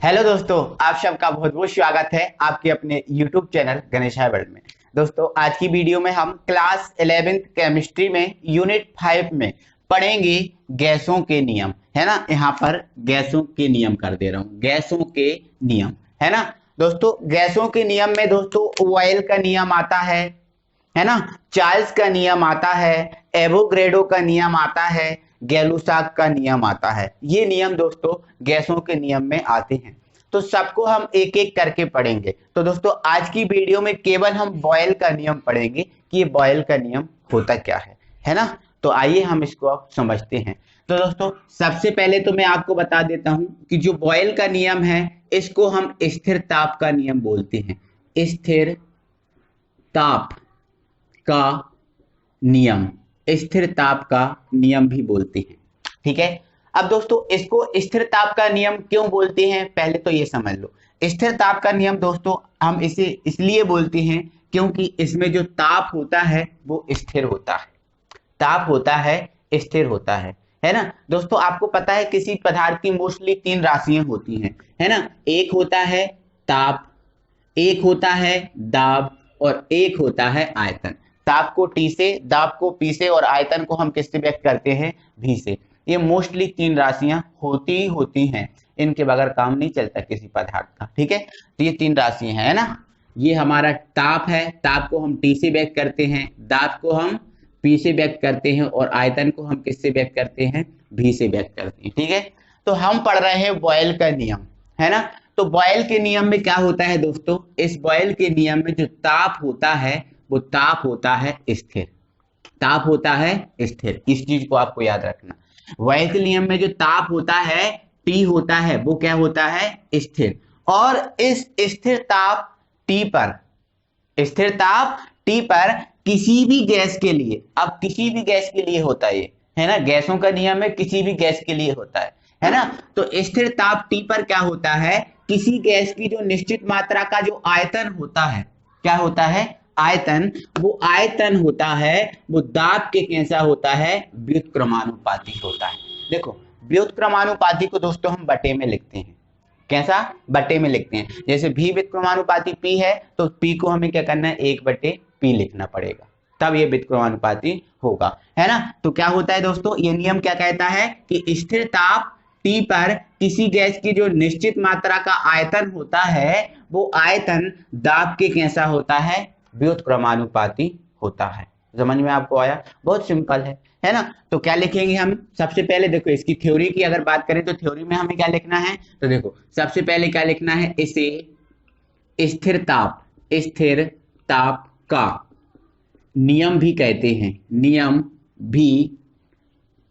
Hello दोस्तों, आप सबका बहुत बहुत स्वागत है आपके अपने YouTube चैनल गणेश वर्ल्ड में। दोस्तों, आज की वीडियो में हम क्लास 11th केमिस्ट्री में यूनिट 5 में पढ़ेंगे गैसों के नियम। है ना, यहाँ पर गैसों के नियम कर दे रहा हूँ, गैसों के नियम। है ना दोस्तों, गैसों के नियम में दोस्तों ऑयल का नियम आता है ना, चार्ल्स का नियम आता है, एवोग्रेडो का नियम आता है, गैलुसाक का नियम आता है। ये नियम दोस्तों गैसों के नियम में आते हैं, तो सबको हम एक एक करके पढ़ेंगे। तो दोस्तों आज की वीडियो में केवल हम बॉयल का नियम पढ़ेंगे कि ये बॉयल का नियम होता क्या है ना। तो आइए हम इसको अब समझते हैं। तो दोस्तों सबसे पहले तो मैं आपको बता देता हूं कि जो बॉयल का नियम है इसको हम स्थिर ताप का नियम बोलते हैं। स्थिर ताप का नियम, स्थिर ताप का नियम भी बोलते हैं। ठीक है, अब दोस्तों इसको स्थिर ताप का नियम क्यों बोलते हैं पहले तो ये समझ लो। स्थिर ताप का नियम दोस्तों हम इसे इसलिए बोलते हैं क्योंकि इसमें जो ताप होता है वो स्थिर होता है। ताप होता है, स्थिर होता है ना। दोस्तों आपको पता है किसी पदार्थ की मोस्टली तीन राशियां होती हैं, है ना। एक होता है ताप, एक होता है दाब और एक होता है आयतन। ताप को टी से, दाब को पी से और आयतन को हम किससे व्यक्त करते हैं, भी से। ये मोस्टली तीन राशियां होती ही होती हैं, इनके बगैर काम नहीं चलता किसी पदार्थ का। ठीक है, तो ये तीन राशियां हैं, है ना। ये हमारा ताप है, ताप को हम टी से व्यक्त करते हैं, दाब को हम पी से व्यक्त करते हैं और आयतन को हम किससे व्यक्त करते हैं, भी से व्यक्त करते हैं। ठीक है, तो हम पढ़ रहे हैं बॉयल का नियम, है ना। तो बॉयल के नियम में क्या होता है दोस्तों, इस बॉयल के नियम में जो ताप होता है वो ताप होता है स्थिर। ताप होता है स्थिर, इस चीज को आपको याद रखना। बॉयल के नियम में जो ताप होता है टी होता है वो क्या होता है, स्थिर। और इस स्थिर ताप टी पर, स्थिर ताप टी पर किसी भी गैस के लिए, अब किसी भी गैस के लिए होता है ना, गैसों का नियम है किसी भी गैस के लिए होता है ना। तो स्थिर ताप टी पर क्या होता है, किसी गैस की जो निश्चित मात्रा का जो आयतन होता है, क्या होता है, आयतन, वो आयतन होता है वो दाब के कैसा होता है, व्युत्क्रमानुपाती होता है। देखो व्युत्क्रमानुपाती को दोस्तों हम बटे में लिखते हैं, कैसा, बटे में लिखते हैं। जैसे भी व्युत्क्रमानुपाती पी है तो पी को हमें क्या करना है, एक बटे पी लिखना पड़ेगा, तब ये व्युत्क्रमानुपाती होगा, है ना। तो क्या होता है दोस्तों, ये नियम क्या कहता है कि स्थिर ताप टी पर किसी गैस की जो निश्चित मात्रा का आयतन होता है वो आयतन दाब के कैसा होता है, व्युत्क्रमानुपाती होता है। समझ में आपको आया, बहुत सिंपल है ना। तो क्या लिखेंगे हम, सबसे पहले देखो इसकी थ्योरी की अगर बात करें तो थ्योरी में हमें क्या लिखना है, तो देखो सबसे पहले क्या लिखना है, इसे स्थिर ताप, स्थिर ताप का नियम भी कहते हैं, नियम भी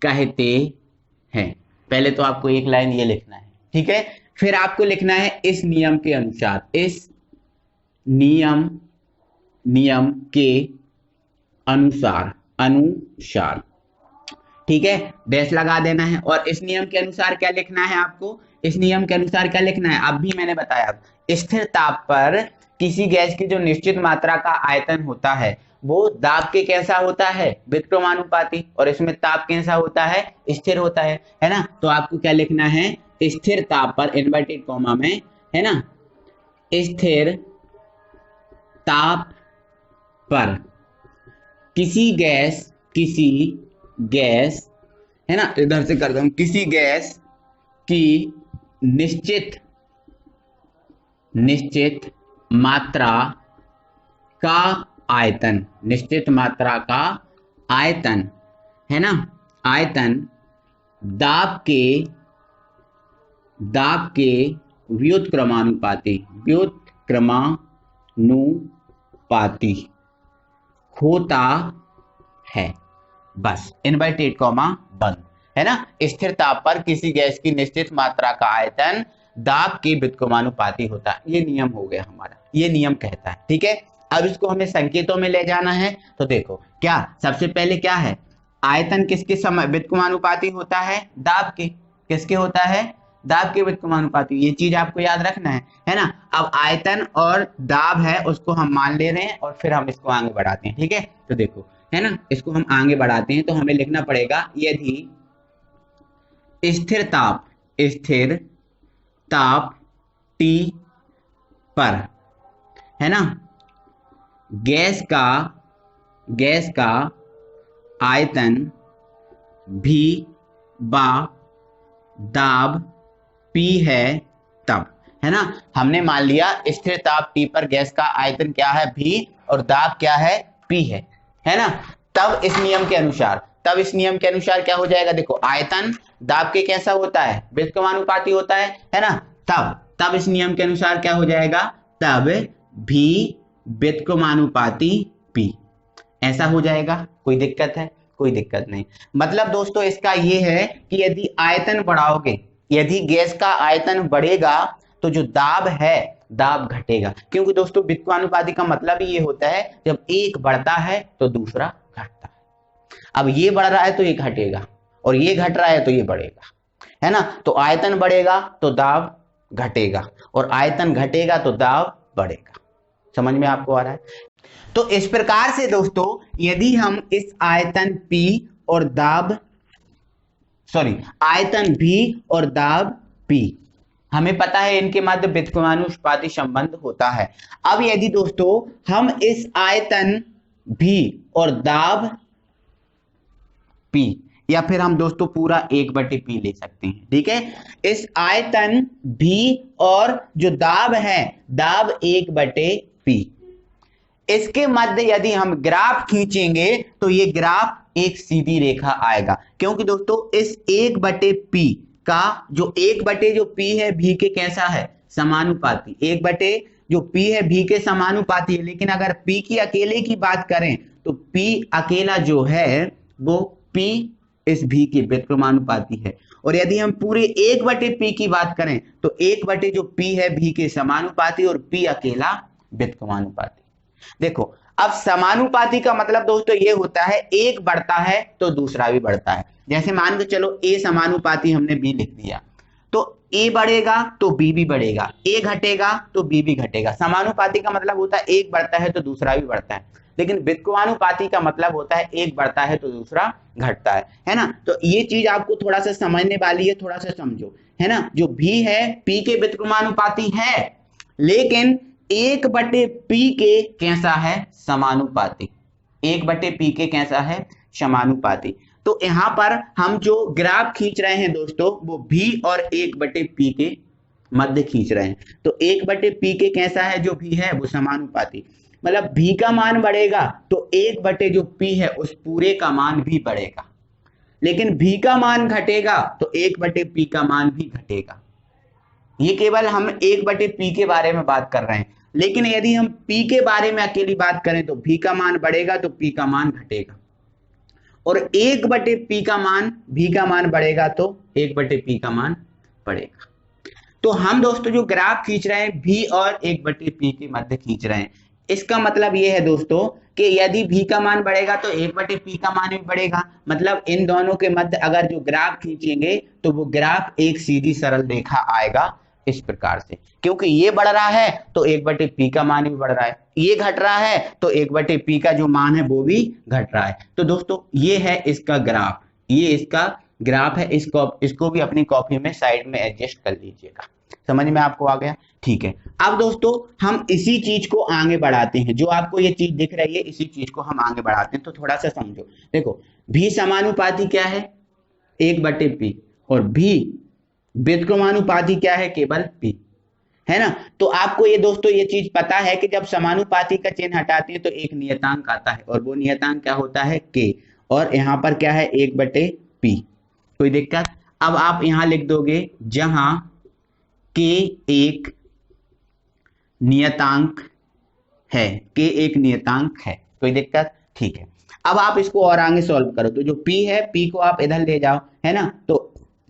कहते हैं। पहले तो आपको एक लाइन ये लिखना है, ठीक है। फिर आपको लिखना है इस नियम के अनुसार, इस नियम, नियम के अनुसार, अनुसार, ठीक है, डैश लगा देना है। और इस नियम के अनुसार क्या लिखना है आपको, इस नियम के अनुसार क्या लिखना है, अब भी मैंने बताया, स्थिर ताप पर किसी गैस की जो निश्चित मात्रा का आयतन होता है वो दाब के कैसा होता है, व्युत्क्रमानुपाती, और इसमें ताप कैसा होता है, स्थिर होता है ना। तो आपको क्या लिखना है, स्थिर ताप पर, इन्वर्टेड कॉमा में, है ना, स्थिर ताप पर किसी गैस, किसी गैस, है ना, इधर से करता हूं, किसी गैस की निश्चित, निश्चित मात्रा का आयतन, निश्चित मात्रा का आयतन, है ना, आयतन दाब के, दाब के व्युत्क्रमानुपाती, व्युत्क्रमानुपाती होता है। बस इन्वर्टेड कॉमा बंद, है ना। स्थिर ताप पर किसी गैस की निश्चित मात्रा का आयतन दाब के व्युत्क्रमानुपाती होता है। ये नियम हो गया हमारा, ये नियम कहता है, ठीक है। अब इसको हमें संकेतों में ले जाना है, तो देखो क्या, सबसे पहले क्या है, आयतन किसके समय व्युत्क्रमानुपाती होता है, दाब के, किसके होता है, दाब के व्युत्क्रमानुपाती। ये चीज आपको याद रखना है ना। अब आयतन और दाब है उसको हम मान ले रहे हैं और फिर हम इसको आगे बढ़ाते हैं, ठीक है। तो देखो, है ना, इसको हम आगे बढ़ाते हैं तो हमें लिखना पड़ेगा, यदि स्थिर ताप, स्थिर ताप टी पर, है ना, गैस का आयतन भी बा दाब P है तब, है ना। हमने मान लिया स्थिर ताप T पर गैस का आयतन क्या है V और दाब क्या है P है ना। तब इस नियम के अनुसार क्या हो जाएगा, देखो आयतन दाब के कैसा होता है, व्युत्क्रमानुपाती होता है ना। तब इस नियम के अनुसार क्या हो जाएगा, तब V व्युत्क्रमानुपाती P, ऐसा हो जाएगा। कोई दिक्कत है? कोई दिक्कत नहीं। मतलब दोस्तों इसका ये है कि यदि आयतन बढ़ाओगे, यदि गैस का आयतन बढ़ेगा तो जो दाब है दाब घटेगा, क्योंकि दोस्तों व्युत्क्रमानुपाती का मतलब ही ये होता है जब एक बढ़ता है तो दूसरा घटता है। अब ये बढ़ रहा है तो ये घटेगा और ये घट रहा है तो ये बढ़ेगा, है ना। तो आयतन बढ़ेगा तो दाब घटेगा और आयतन घटेगा तो दाब बढ़ेगा। समझ में आपको आ रहा है? तो इस प्रकार से दोस्तों यदि हम इस आयतन P और दाब आयतन V और दाब P, हमें पता है इनके मध्य व्युत्क्रमानुपाती संबंध होता है। अब यदि दोस्तों हम इस आयतन V और दाब P, या फिर हम दोस्तों पूरा 1/P ले सकते हैं, ठीक है। इस आयतन V और जो दाब है दाब 1/P, इसके मध्य यदि हम ग्राफ खींचेंगे तो ये ग्राफ एक सीधी रेखा आएगा, क्योंकि दोस्तों इस 1/P का जो P है V के कैसा है, समानुपाती। 1/P है V के समानुपाती है, लेकिन अगर P की अकेले की बात करें तो P अकेला जो है वो P इस V के व्युत्क्रमानुपाती है। और यदि हम पूरे 1/P की बात करें तो 1/P है V के समानुपाती और P अकेला व्युत्क्रमानुपाती। देखो अब समानुपाती का मतलब दोस्तों ये होता है एक बढ़ता है तो दूसरा भी बढ़ता है। जैसे मान के चलो A समानुपाती हमने B लिख दिया, तो A बढ़ेगा तो B भी बढ़ेगा, A घटेगा तो B भी घटेगा। समानुपाती का मतलब होता है एक बढ़ता है तो दूसरा भी बढ़ता है, लेकिन व्युत्क्रमानुपाती का मतलब होता है एक बढ़ता है तो दूसरा घटता है ना। तो ये चीज आपको थोड़ा सा समझने वाली है, थोड़ा सा समझो, है ना। जो V है P के व्युत्क्रमानुपाती है, लेकिन 1/P के कैसा है, समानुपाती। 1/P के कैसा है, समानुपाती। तो यहां पर हम जो ग्राफ खींच रहे हैं दोस्तों वो V और 1/P के मध्य खींच रहे हैं। तो 1/P के कैसा है, जो V है वो समानुपाती। मतलब V का मान बढ़ेगा तो 1/P है उस पूरे का मान भी बढ़ेगा, लेकिन V का मान घटेगा तो 1/P का मान भी घटेगा। ये केवल हम 1/P के बारे में बात कर रहे हैं, लेकिन यदि हम P के बारे में अकेली बात करें तो V का मान बढ़ेगा तो P का मान घटेगा, और 1/P का मान V का मान बढ़ेगा तो 1/P का मान बढ़ेगा। तो हम दोस्तों जो ग्राफ खींच रहे हैं V और 1/P के मध्य खींच रहे हैं, इसका मतलब ये है दोस्तों कि यदि V का मान बढ़ेगा तो 1/P का मान भी बढ़ेगा। मतलब इन दोनों के मध्य अगर जो ग्राफ खींचेंगे तो वो ग्राफ एक सीधी सरल रेखा आएगा इस प्रकार से, क्योंकि ये बढ़ रहा है तो 1/P का मान भी बढ़ रहा है, ये घट रहा है तो 1/P का जो मान है वो भी घट रहा है। तो दोस्तों ये है इसका ग्राफ, ये इसका ग्राफ है। इसको भी अपनी कॉपी में साइड में एडजस्ट कर लीजिएगा। समझ में आपको आ गया? ठीक है। अब दोस्तों हम इसी चीज को आगे बढ़ाते हैं, जो आपको ये चीज दिख रही है इसी चीज को हम आगे बढ़ाते हैं। तो थोड़ा सा समझो, देखो V समानुपाती क्या है, 1/P, और V व्युत्क्रमानुपाती क्या है, केवल P, है ना। तो आपको ये दोस्तों ये चीज पता है कि जब समानुपाती का चिन्ह हटाते हैं तो एक नियतांक आता है, और वो नियतांक क्या होता है, K, और यहाँ पर क्या है 1/P। कोई दिक्कत? अब आप यहाँ लिख दोगे जहां K एक नियतांक है, K एक नियतांक है। कोई दिक्कत? ठीक है। अब आप इसको और आगे सॉल्व करो, तो जो P है P को आप इधर ले जाओ, है ना। तो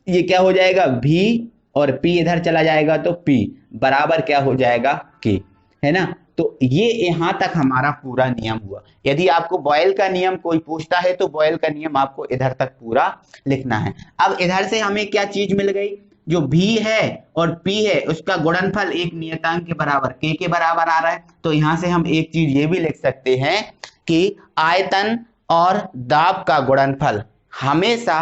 ये क्या हो जाएगा, V, और P इधर चला जाएगा तो P बराबर क्या हो जाएगा, K, है ना। तो ये यहां तक हमारा पूरा नियम हुआ। यदि आपको बॉयल का नियम कोई पूछता है तो बॉयल का नियम आपको इधर तक पूरा लिखना है। अब इधर से हमें क्या चीज मिल गई, जो V है और P है उसका गुणनफल एक नियतांक के बराबर K के बराबर आ रहा है। तो यहां से हम एक चीज ये भी लिख सकते हैं कि आयतन और दाब का गुणनफल हमेशा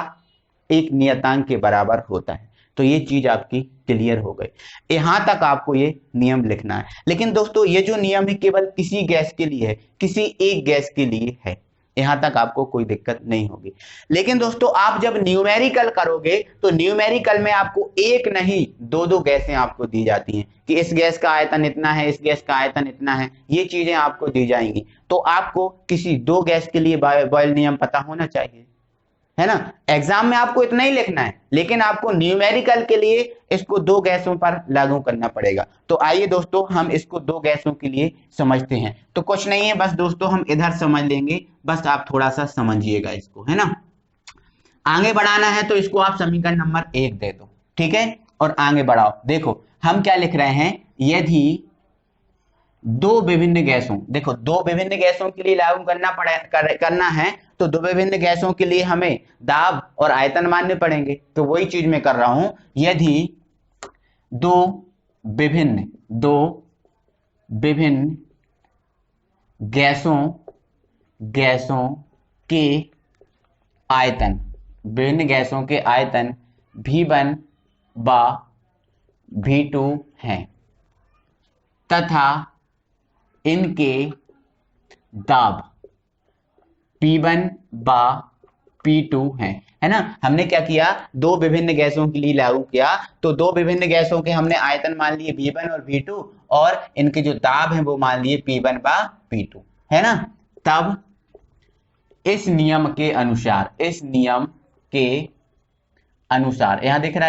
एक नियतांक के बराबर होता है। तो ये चीज आपकी क्लियर हो गई। यहां तक आपको ये नियम लिखना है। लेकिन दोस्तों ये जो नियम है केवल किसी गैस के लिए है, किसी एक गैस के लिए है, यहां तक आपको कोई दिक्कत नहीं होगी। लेकिन दोस्तों आप जब न्यूमेरिकल करोगे तो न्यूमेरिकल में आपको एक नहीं दो दो गैसें आपको दी जाती हैं कि इस गैस का आयतन इतना है, इस गैस का आयतन इतना है, ये चीजें आपको दी जाएंगी। तो आपको किसी दो गैस के लिए बॉयल नियम पता होना चाहिए, है ना। एग्जाम में आपको इतना ही लिखना है, लेकिन आपको न्यूमेरिकल के लिए इसको दो गैसों पर लागू करना पड़ेगा। तो आइए दोस्तों हम इसको दो गैसों के लिए समझते हैं। तो कुछ नहीं है, बस दोस्तों हम इधर समझ लेंगे, बस आप थोड़ा सा समझिएगा इसको, है ना। आगे बढ़ाना है तो इसको आप समीकरण नंबर 1 दे दो, ठीक है, और आगे बढ़ाओ। देखो हम क्या लिख रहे हैं, यदि दो विभिन्न गैसों, देखो दो विभिन्न गैसों के लिए लागू करना है तो दो विभिन्न गैसों के लिए हमें दाब और आयतन मानने पड़ेंगे। तो वही चीज मैं कर रहा हूं, यदि दो विभिन्न गैसों के आयतन, विभिन्न गैसों के आयतन V1 व V2 हैं तथा इनके दाब P1 व P2 हैं, है ना। हमने क्या किया, दो विभिन्न गैसों के लिए लागू किया, तो दो विभिन्न गैसों के हमने आयतन मान लिए V1 और V2 और इनके जो दाब हैं वो मान लिए P1 व P2, है ना। तब इस नियम के अनुसार यहां दिख रहा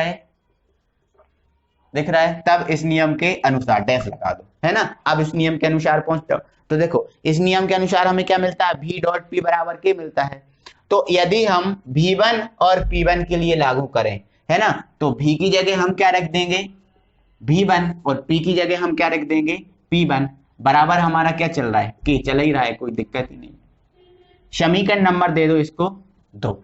है, तब इस नियम के अनुसार डैश लगा दो, है ना। अब इस नियम के अनुसार पहुंच जाओ। तो देखो इस नियम के अनुसार हमें क्या मिलता है, V डॉट P बराबर के मिलता है। तो यदि हम V1 और P1 के लिए लागू करें, है ना, तो V की जगह हम क्या रख देंगे, V1, और P की जगह हम क्या रख देंगे, P1, बराबर हमारा क्या चल रहा है, K चल ही रहा है, कोई दिक्कत ही नहीं। समीकरण नंबर दे दो इसको 2।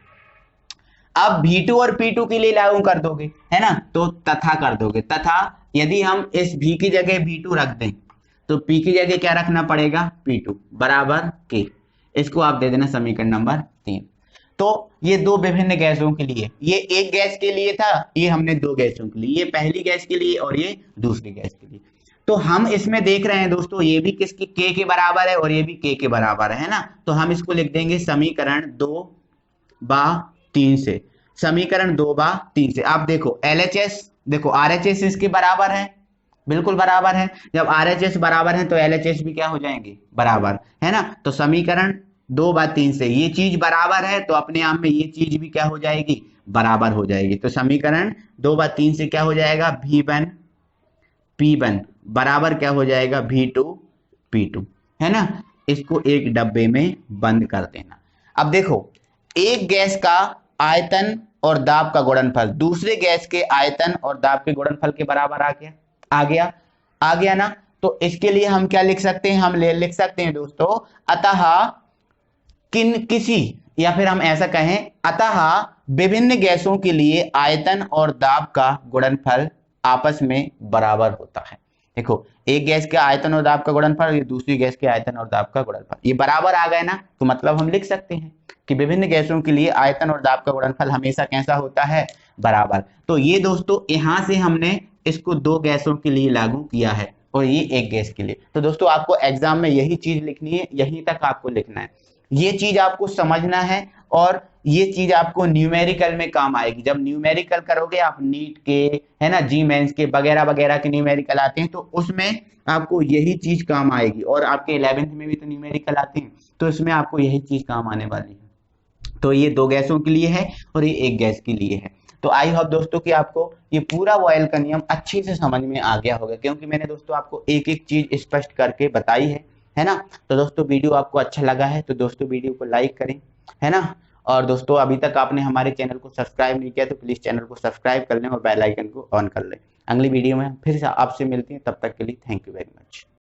अब V2 और P2 के लिए लागू कर दोगे, है ना, तो तथा कर दोगे। तथा यदि हम इस V की जगह V2 रख दें तो P की जगह क्या रखना पड़ेगा, P2 बराबर K। इसको आप दे देना समीकरण नंबर 3। तो ये दो विभिन्न गैसों के लिए, ये एक गैस के लिए था, ये हमने दो गैसों के लिए, ये पहली गैस के लिए और ये दूसरी गैस के लिए। तो हम इसमें देख रहे हैं दोस्तों, ये भी किसकी, K के बराबर है और ये भी K के बराबर है ना। तो हम इसको लिख देंगे समीकरण 2/3 से, समीकरण 2/3 से। आप देखो LHS, देखो RHS इसके बराबर है, बिल्कुल बराबर है। जब RHS बराबर है तो LHS भी क्या हो जाएंगे, बराबर, है ना। तो समीकरण 2/3 से ये चीज बराबर है तो अपने आप में ये चीज भी क्या हो जाएगी, बराबर हो जाएगी। तो समीकरण 2/3 से क्या हो जाएगा, V1 P1 बराबर क्या हो जाएगा, V2 P2, है ना। इसको एक डब्बे में बंद कर देना। अब देखो एक गैस का आयतन और दाब का गुणनफल दूसरे गैस के आयतन और दाब के गुणनफल के बराबर आ गया ना। तो इसके लिए हम क्या लिख सकते हैं, हम लिख सकते हैं दोस्तों, अतः किसी, या फिर हम ऐसा कहें, अतः विभिन्न गैसों के लिए आयतन और दाब का गुणनफल आपस में बराबर होता है। देखो एक गैस के आयतन और दाब का गुणनफल, ये दूसरी गैस के आयतन और दाब का गुणनफल, ये बराबर आ गए ना। तो मतलब हम लिख सकते हैं कि विभिन्न गैसों के लिए आयतन और दाब का गुणनफल हमेशा कैसा होता है, बराबर। तो ये दोस्तों यहां से हमने इसको दो गैसों के लिए लागू किया है और ये एक गैस के लिए। तो दोस्तों आपको एग्जाम में यही चीज लिखनी है, यहीं तक आपको लिखना है, ये चीज आपको समझना है और ये चीज आपको न्यूमेरिकल में काम आएगी। जब न्यूमेरिकल करोगे आप नीट के, है ना, जी मेंस के वगैरह वगैरह के न्यूमेरिकल आते हैं, तो उसमें आपको यही चीज काम आएगी। और आपके 11th में भी तो न्यूमेरिकल आते हैं, तो इसमें आपको यही चीज काम आने वाली है। तो ये दो गैसों के लिए है और ये एक गैस के लिए है। तो आई होप दोस्तों कि आपको ये पूरा बॉयल का नियम अच्छे से समझ में आ गया होगा, क्योंकि मैंने दोस्तों आपको एक एक चीज स्पष्ट करके बताई है ना। तो दोस्तों वीडियो आपको अच्छा लगा है तो दोस्तों वीडियो को लाइक करें, है ना। और दोस्तों अभी तक आपने हमारे चैनल को सब्सक्राइब नहीं किया तो प्लीज चैनल को सब्सक्राइब कर लें और बेल आइकन को ऑन कर लें। अगली वीडियो में फिर से आपसे मिलती हैं, तब तक के लिए थैंक यू वेरी मच।